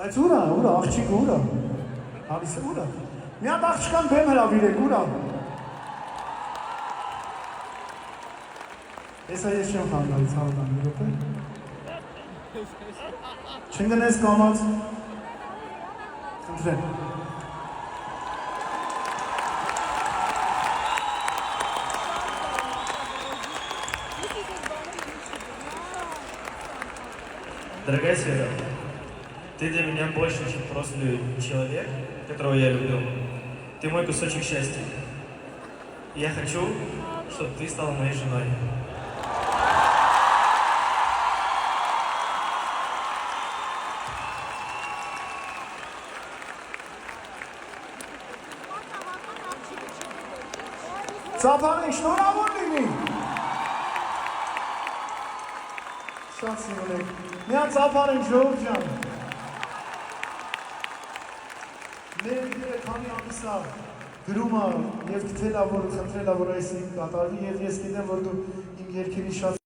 Բայց ուրա, աղջիկը ուրա։ Հարիսը ուրա։ Մի հատ աղջկան բեմ հրավիրեք, ուրա։ Հեսա ես չեմ խանգարից հարուտան, մի րոպե։ Չընկնես կամած։ Խնդրեմ։ Дорогая Света, ты для меня больше, чем просто человек, которого я люблю. Ты мой кусочек счастья. И я хочу, чтобы ты стала моей женой. Ծափարին շնորհավոր լինի։ Շատ սիրուն եք։ Միան ծափարին ժողով ջան։ Մեր դերը քանի ամիսա գրում է և գտել է, որ խնդրել է, որ այս կատարվի և ես գիտեմ, որ դու իմ երկերի շատ